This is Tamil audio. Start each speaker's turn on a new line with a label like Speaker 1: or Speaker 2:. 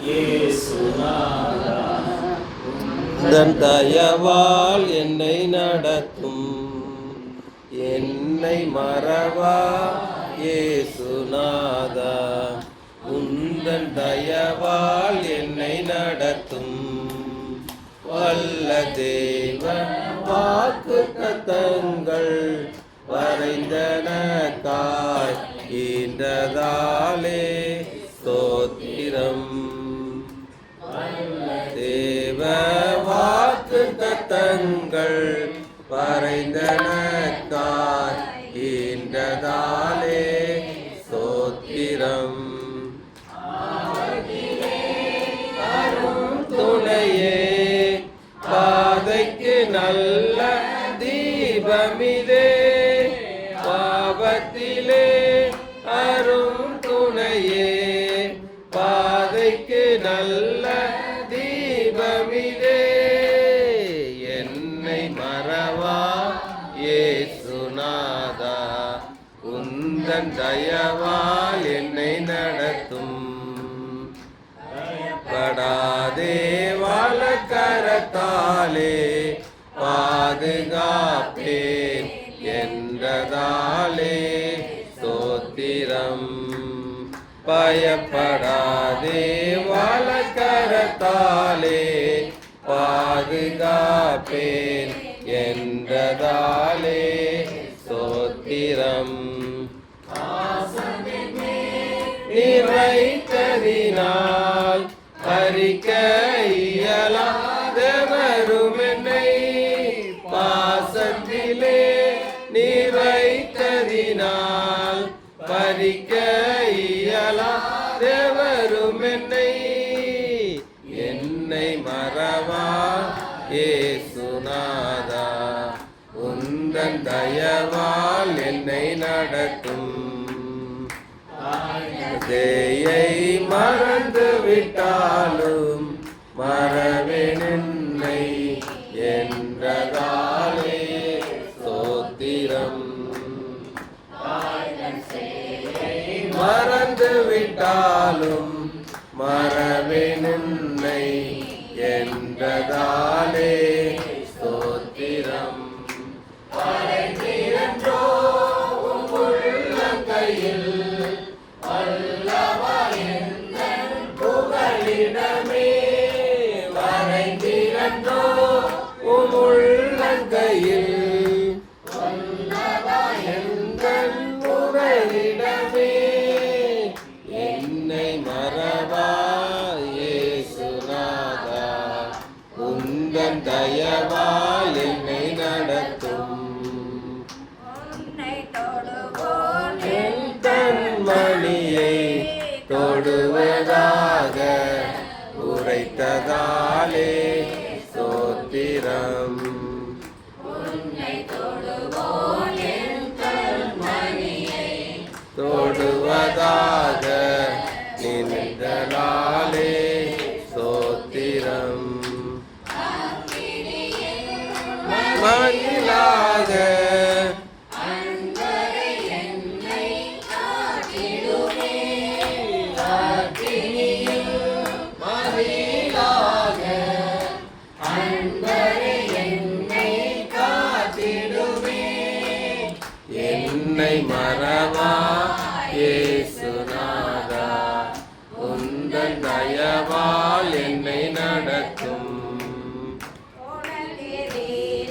Speaker 1: இயேசுநாதா.
Speaker 2: உந்தன் தயவால் என்னை நடத்தும், என்னை மறவா இயேசுநாதா. உந்தன் தயவால் என்னை நடத்தும், வல்ல தேவ வாக்குத்தத்தங்கள் வரைந்தனக்காய் ஈன்றதாலே ஸ்தோத்திரம். தேவ வாக்குத்தத்தங்கள் வரைந்தனக்காய் ஈன்றதாலே ஸ்தோத்திரம். துணையே பாதைக்கு நல்ல தீபமிதே, பாவத்திலே அரும் துணையே பாதைக்கு நல்ல தீபமிதே. என்னை மறவா இயேசுநாதா, உந்தன் தயவால் என்னை நடத்தும். படாதே வலக்கரத்தாலே பாதுகாப்பேன் என்றதாலே ஸ்தோத்திரம். பயப்படாதே வலக்கரத்தாலே பாதுகாப்பேன் என்றதாலே ஸ்தோத்திரம். நிறைத்ததினால் பறிக்க இயலாதவரும் என்னை பாசத்திலே நிறைத்ததினால் பறிக்க இயலாதவரும் என்னை. என்னை மறவா இயேசுநாதா, உந்தன் தயவால் என்னை நடத்தும். தேயை மறந்து விட்டாலும் மறவேன் என்னை என்றதாலே ஸ்தோத்திரம். மறந்து விட்டாலும் மறவேன் என்னை என்றதாலே ஸ்தோத்திரம். உள்ளங்கையில் புகழிடமே வரைந்திரன்றோ உள்ளங்கையில் எங்கள் புகழிடமே. என்னை மறவா இயேசுநாதா, உந்தன் தயவால் என்னை நடத்தும். என் கண்மணியை தொடுவதாக உரைத்ததாலே ஸ்தோத்திரம். தொடுவதாக நின்றதாலே ஸ்தோத்திரம். மகிழாக என்னை மறவா இயேசுநாதா, உந்தன் தயவால்